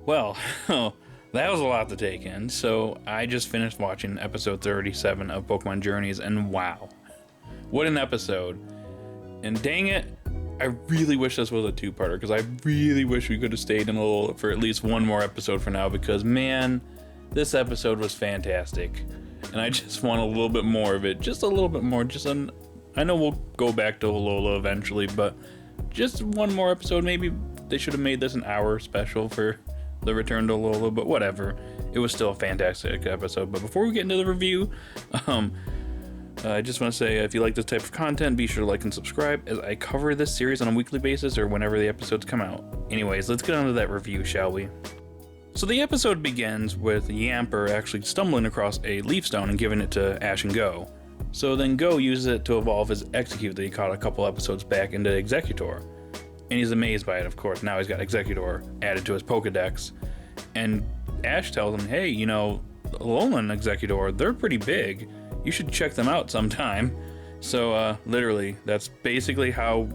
Well, that was a lot to take in. So I just finished watching episode 37 of Pokemon Journeys, and wow, what an episode. And dang it, I really wish this was a two-parter, because I really wish we could have stayed in Alola for at least one more episode for now, because man, this episode was fantastic. And I just want a little bit more of it, just a little bit more. I know we'll go back to Alola eventually, but just one more episode. Maybe they should have made this an hour special for the return to Alola, but whatever. It was still a fantastic episode. But before we get into the review, I just want to say, if you like this type of content, be sure to like and subscribe, as I cover this series on a weekly basis or whenever the episodes come out. Anyways, let's get on to that review, shall we? So the episode begins with Yamper actually stumbling across a leaf stone and giving it to Ash and Go. So then Go uses it to evolve his Exeggutor that he caught a couple episodes back into Exeggutor. And he's amazed by it, of course. Now he's got Exeggutor added to his Pokedex. And Ash tells him, hey, Alolan Exeggutor, they're pretty big. You should check them out sometime. So literally, that's basically how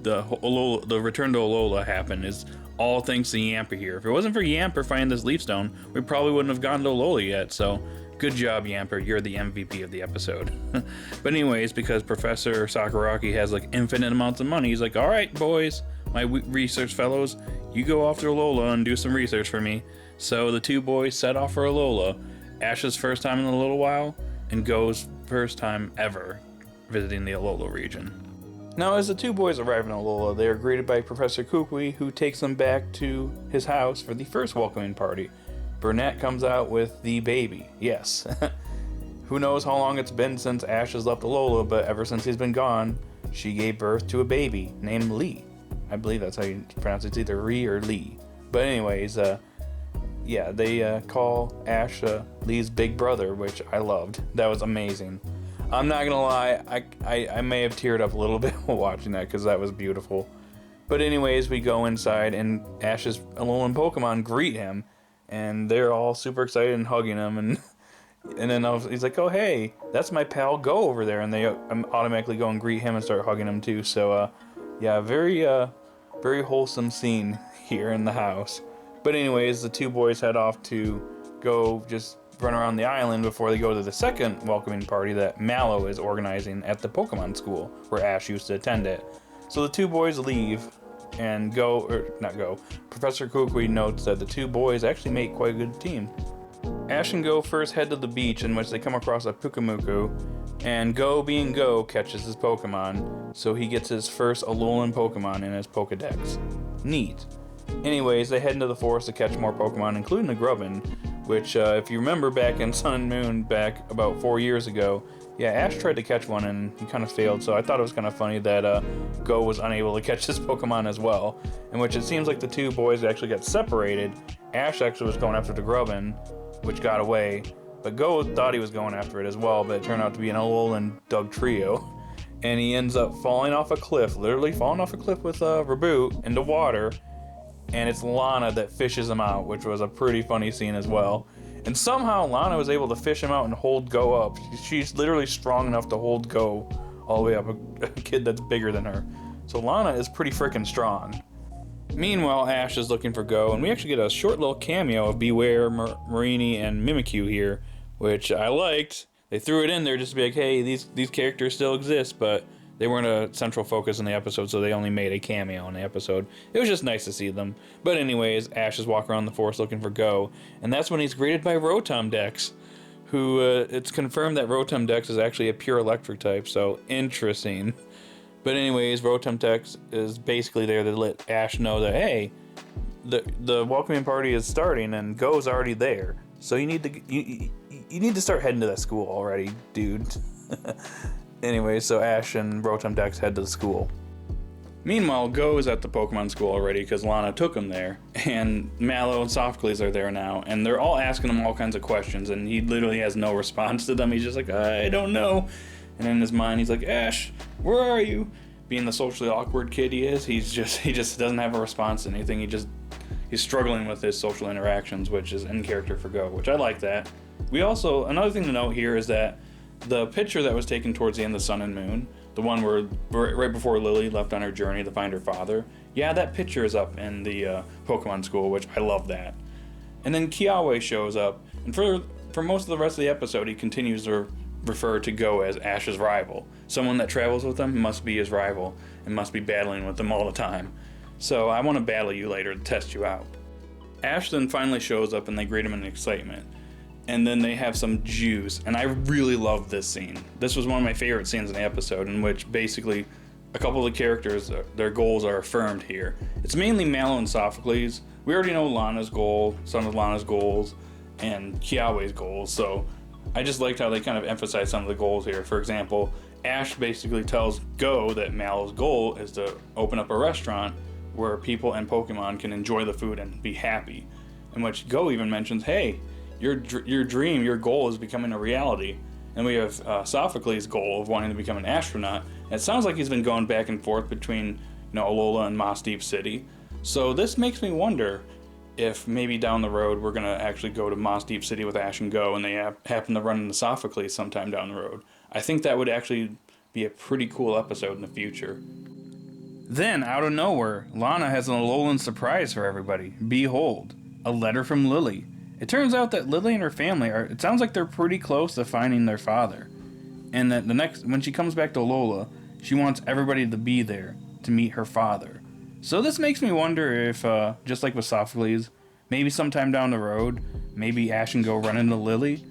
the return to Alola happened, is all thanks to Yamper here. If it wasn't for Yamper finding this leaf stone, we probably wouldn't have gotten to Alola yet. So good job, Yamper. You're the MVP of the episode. But anyways, because Professor Sakuragi has like infinite amounts of money, he's like, all right, boys, my research fellows, you go off to Alola and do some research for me. So the two boys set off for Alola. Ash's first time in a little while, and Go's first time ever visiting the Alola region. Now, as the two boys arrive in Alola, they are greeted by Professor Kukui, who takes them back to his house for the first welcoming party. Burnett comes out with the baby, yes. Who knows how long it's been since Ash has left Alola, but ever since he's been gone, she gave birth to a baby named Lee. I believe that's how you pronounce it. It's either Ree or Lee. But anyways, yeah, they call Ash Lee's big brother, which I loved. That was amazing. I'm not gonna lie, I may have teared up a little bit while watching that, because that was beautiful. But anyways, we go inside, and Ash's Alolan Pokemon greet him, and they're all super excited and hugging him, and then he's like, oh hey, that's my pal Go over there, and they automatically go and greet him and start hugging him too. So yeah, very wholesome scene here in the house. But anyways, the two boys head off to go just run around the island before they go to the second welcoming party that Mallow is organizing at the Pokemon school where Ash used to attend it. So the two boys leave, and Professor Kukui notes that the two boys actually make quite a good team. Ash and Go first head to the beach, in which they come across a Pukamuku, and Go, being Go, catches his Pokemon, so he gets his first Alolan Pokemon in his Pokedex. Neat. Anyways, they head into the forest to catch more Pokemon, including the Grubbin, which, if you remember back in Sun and Moon, back about 4 years ago, yeah, Ash tried to catch one and he kind of failed, so I thought it was kind of funny that Go was unable to catch this Pokemon as well, in which it seems like the two boys actually got separated. Ash actually was going after the Grubbin, which got away, but Go thought he was going after it as well, but it turned out to be an Alolan Dugtrio, and he ends up falling off a cliff, literally falling off a cliff with Reboot into water, and it's Lana that fishes him out, which was a pretty funny scene as well. And somehow Lana was able to fish him out and hold Go up. She's literally strong enough to hold Go all the way up, a kid that's bigger than her. So Lana is pretty freaking strong. Meanwhile, Ash is looking for Go, and we actually get a short little cameo of Beware, Marini, and Mimikyu here, which I liked. They threw it in there just to be like, hey, these characters still exist, but they weren't a central focus in the episode, so they only made a cameo in the episode. It was just nice to see them. But anyways, Ash is walking around the forest looking for Go, and that's when he's greeted by Rotom-Dex, who, it's confirmed that Rotom-Dex is actually a pure electric type, so interesting. But anyways, Rotom-Dex is basically there to let Ash know that, hey, the welcoming party is starting and Go's already there. So you need to start heading to that school already, dude. Anyway, so Ash and Rotom-Dex head to the school. Meanwhile, Go is at the Pokemon school already because Lana took him there, and Mallow and Softclays are there now, and they're all asking him all kinds of questions, and he literally has no response to them. He's just like, I don't know. And in his mind, he's like, Ash, where are you? Being the socially awkward kid he is, he just doesn't have a response to anything. He's struggling with his social interactions, which is in character for Go, which I like that. Another thing to note here is that the picture that was taken towards the end of Sun and Moon, the one where right before Lily left on her journey to find her father, yeah, that picture is up in the Pokemon school, which I love that. And then Kiawe shows up, and for most of the rest of the episode, he continues to refer to Go as Ash's rival. Someone that travels with him must be his rival, and must be battling with him all the time. So I want to battle you later to test you out. Ash then finally shows up, and they greet him in excitement. And then they have some juice, and I really love this scene. This was one of my favorite scenes in the episode, in which basically a couple of the characters, their goals are affirmed here. It's mainly Mallow and Sophocles. We already know Lana's goal, some of Lana's goals, and Kiawe's goals, so I just liked how they kind of emphasized some of the goals here. For example, Ash basically tells Go that Mallow's goal is to open up a restaurant where people and Pokemon can enjoy the food and be happy. In which Go even mentions, hey, your dream, your goal is becoming a reality. And we have Sophocles' goal of wanting to become an astronaut. And it sounds like he's been going back and forth between Alola and Moss Deep City. So this makes me wonder if maybe down the road we're going to actually go to Moss Deep City with Ash and Go, and they happen to run into Sophocles sometime down the road. I think that would actually be a pretty cool episode in the future. Then, out of nowhere, Lana has an Alolan surprise for everybody. Behold, a letter from Lily. It turns out that Lily and her family it sounds like they're pretty close to finding their father. And that when she comes back to Alola, she wants everybody to be there to meet her father. So this makes me wonder if, just like with Sophocles, maybe sometime down the road, maybe Ash and Go run into Lily,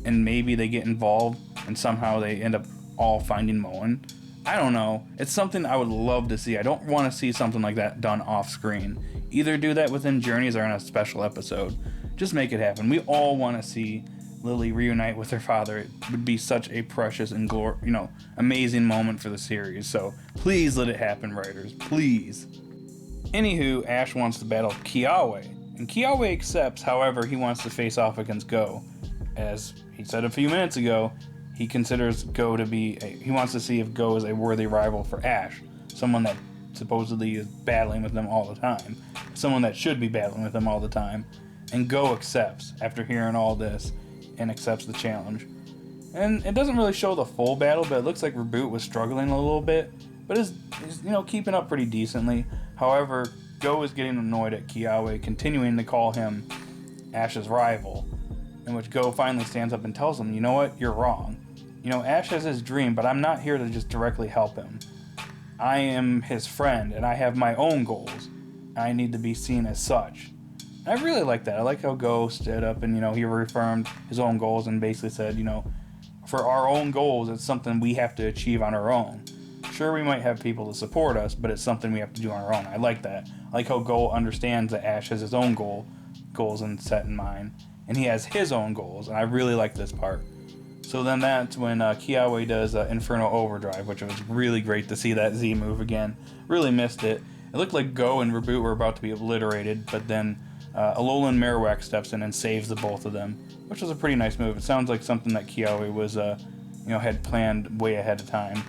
and maybe they get involved, and somehow they end up all finding Moen. I don't know. It's something I would love to see. I don't want to see something like that done off screen. Either do that within Journeys or in a special episode. Just make it happen. We all want to see Lily reunite with her father. It would be such a precious and amazing moment for the series. So please let it happen, writers. Please. Anywho, Ash wants to battle Kiawe, and Kiawe accepts. However, he wants to face off against Go. As he said a few minutes ago, he considers Go to be he wants to see if Go is a worthy rival for Ash, someone that supposedly is battling with them all the time, someone that should be battling with them all the time. And Go accepts after hearing all this, and accepts the challenge. And it doesn't really show the full battle, but it looks like Reboot was struggling a little bit, but is keeping up pretty decently. However, Go is getting annoyed at Kiawe continuing to call him Ash's rival, in which Go finally stands up and tells him, you know what, you're wrong. Ash has his dream, but I'm not here to just directly help him. I am his friend, and I have my own goals. I need to be seen as such. And I really like that. I like how Go stood up and, he reaffirmed his own goals and basically said, for our own goals, it's something we have to achieve on our own. Sure, we might have people to support us, but it's something we have to do on our own. I like that. I like how Go understands that Ash has his own goals and set in mind, and he has his own goals, and I really like this part. So then that's when Kiawe does Inferno Overdrive, which was really great to see that Z move again. Really missed it. It looked like Go and Reboot were about to be obliterated, but then Alolan Marowak steps in and saves the both of them, which was a pretty nice move. It sounds like something that Kiawe was, had planned way ahead of time.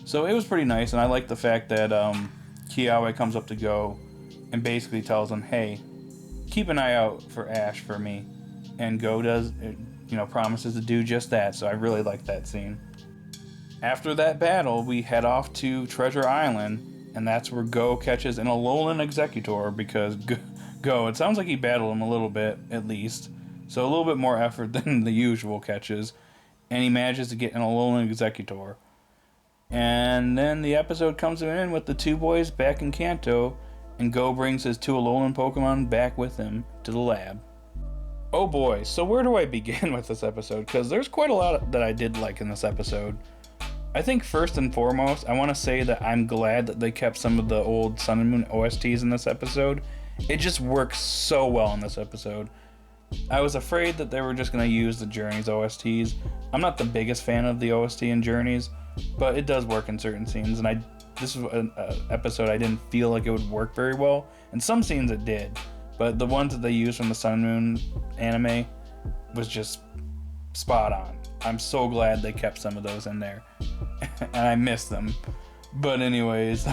So it was pretty nice, and I like the fact that Kiawe comes up to Go and basically tells him, hey, keep an eye out for Ash for me. And Go does, promises to do just that, so I really like that scene. After that battle, we head off to Treasure Island, and that's where Go catches an Alolan Exeggutor, because Go, it sounds like he battled him a little bit, at least, so a little bit more effort than the usual catches, and he manages to get an Alolan Exeggutor. And then the episode comes to an end with the two boys back in Kanto, and Go brings his two Alolan Pokemon back with him to the lab. Oh boy, so where do I begin with this episode? Because there's quite a lot that I did like in this episode. I think first and foremost, I want to say that I'm glad that they kept some of the old Sun and Moon OSTs in this episode. It just works so well in this episode. I was afraid that they were just going to use the Journeys OSTs. I'm not the biggest fan of the OST in Journeys, but it does work in certain scenes, and this was an episode I didn't feel like it would work very well. In some scenes it did, but the ones that they used from the Sun and Moon anime was just spot on. I'm so glad they kept some of those in there, and I miss them. But anyways,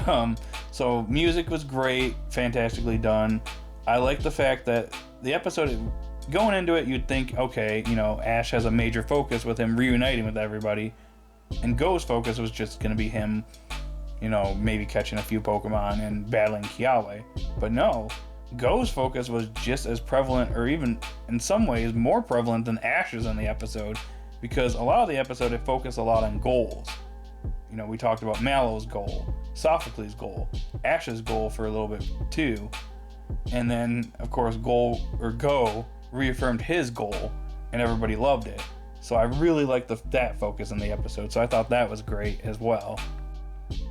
so music was great, fantastically done. I like the fact that the episode, going into it, you'd think, okay, Ash has a major focus with him reuniting with everybody, and Go's focus was just going to be him, maybe catching a few Pokemon and battling Kiawe. But no, Go's focus was just as prevalent, or even in some ways more prevalent than Ash's in the episode, because a lot of the episode it focused a lot on goals. You know, we talked about Mallow's goal, Sophocles' goal, Ash's goal for a little bit too, and then of course Go reaffirmed his goal, and everybody loved it. So I really liked that focus in the episode, so I thought that was great as well.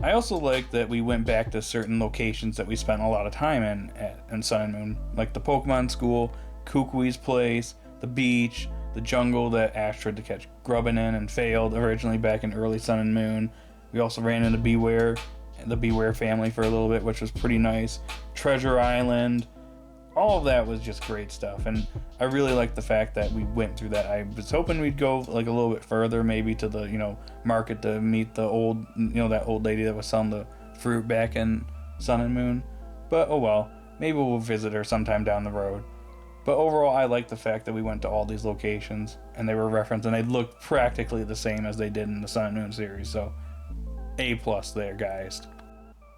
I also like that we went back to certain locations that we spent a lot of time in Sun and Moon, like the Pokemon School, Kukui's place, the beach, the jungle that Ash tried to catch Grubbin in and failed originally back in early Sun and Moon. We also ran into the Beware family for a little bit, which was pretty nice. Treasure Island. All of that was just great stuff, and I really liked the fact that we went through that. I was hoping we'd go like a little bit further, maybe to the market to meet the old that old lady that was selling the fruit back in Sun and Moon. But oh well, maybe we'll visit her sometime down the road. But overall, I like the fact that we went to all these locations and they were referenced and they looked practically the same as they did in the Sun and Moon series. So A+ there, guys.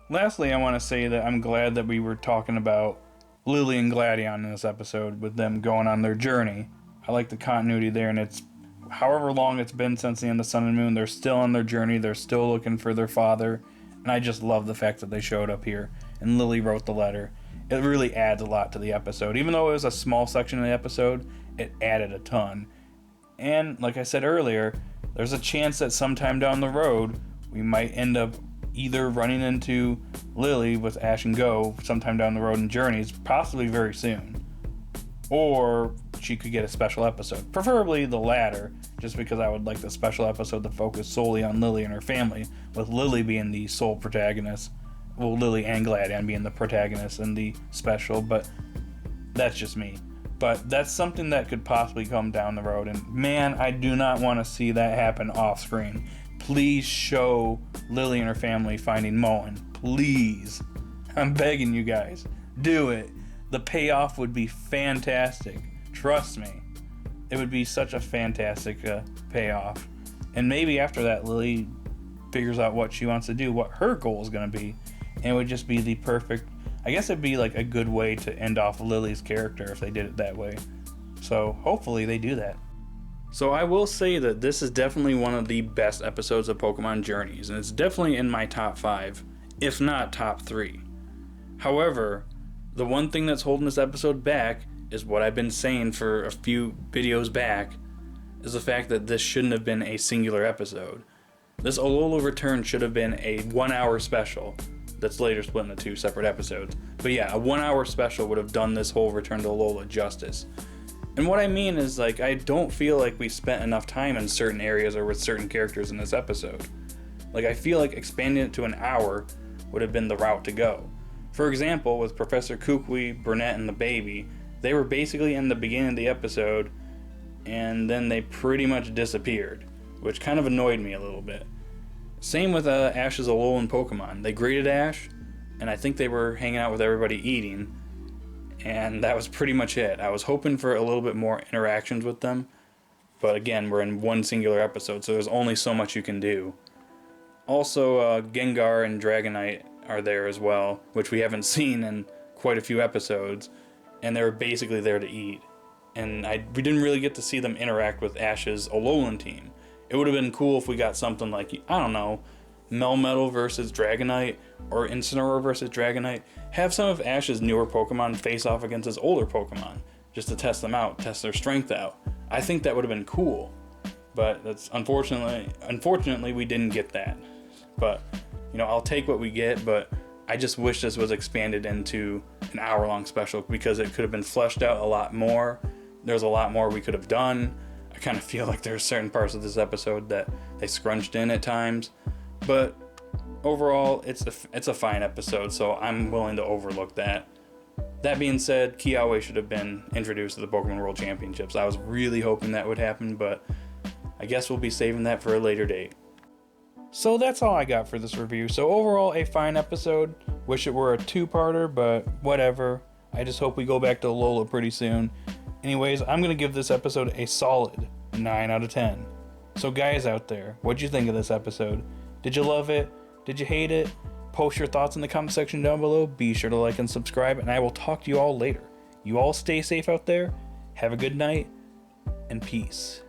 Lastly, I want to say that I'm glad that we were talking about Lily and Gladion in this episode, with them going on their journey. I like the continuity there, and it's however long it's been since the end of Sun and Moon, they're still on their journey, they're still looking for their father, and I just love the fact that they showed up here, and Lily wrote the letter. It really adds a lot to the episode. Even though it was a small section of the episode, it added a ton. And like I said earlier, there's a chance that sometime down the road, we might end up either running into Lily with Ash and Go sometime down the road in Journeys, possibly very soon. Or she could get a special episode. Preferably the latter, just because I would like the special episode to focus solely on Lily and her family, with Lily being the sole protagonist. Well, Lily and Gladion being the protagonists in the special, but that's just me. But that's something that could possibly come down the road, and man, I do not want to see that happen off screen. Please show Lily and her family finding Moen. Please. I'm begging you guys. Do it. The payoff would be fantastic. Trust me. It would be such a fantastic payoff. And maybe after that, Lily figures out what she wants to do, what her goal is going to be. And it would just be the perfect... I guess it'd be like a good way to end off Lily's character if they did it that way. So hopefully they do that. So I will say that this is definitely one of the best episodes of Pokemon Journeys, and it's definitely in my top 5, if not top 3. However, the one thing that's holding this episode back is what I've been saying for a few videos back, is the fact that this shouldn't have been a singular episode. This Alola return should have been a 1-hour special that's later split into 2 separate episodes. But yeah, a 1-hour special would have done this whole return to Alola justice. And what I mean is, like, I don't feel like we spent enough time in certain areas or with certain characters in this episode. Like, I feel like expanding it to an hour would have been the route to go. For example, with Professor Kukui, Burnett, and the baby, they were basically in the beginning of the episode, and then they pretty much disappeared, which kind of annoyed me a little bit. Same with Ash's Alolan Pokemon. They greeted Ash, and I think they were hanging out with everybody eating, and that was pretty much it. I was hoping for a little bit more interactions with them, but again, we're in one singular episode, so there's only so much you can do. Also, Gengar and Dragonite are there as well, which we haven't seen in quite a few episodes, and they were basically there to eat. And we didn't really get to see them interact with Ash's Alolan team. It would have been cool if we got something like, I don't know, Melmetal versus Dragonite, or Incineroar versus Dragonite. Have some of Ash's newer Pokemon face off against his older Pokemon, just to test them out, test their strength out. I think that would have been cool, but that's unfortunately we didn't get that. But, I'll take what we get, but I just wish this was expanded into an hour-long special, because it could have been fleshed out a lot more. There's a lot more we could have done. I kind of feel like there's certain parts of this episode that they scrunched in at times, but overall, it's a fine episode, so I'm willing to overlook that. That being said, Kiawe should have been introduced to the Pokemon World Championships. I was really hoping that would happen, but I guess we'll be saving that for a later date. So that's all I got for this review. So overall, a fine episode. Wish it were a 2-parter, but whatever. I just hope we go back to Alola pretty soon. Anyways, I'm going to give this episode a solid 9 out of 10. So guys out there, what'd you think of this episode? Did you love it? Did you hate it? Post your thoughts in the comment section down below. Be sure to like and subscribe, and I will talk to you all later. You all stay safe out there. Have a good night, and peace.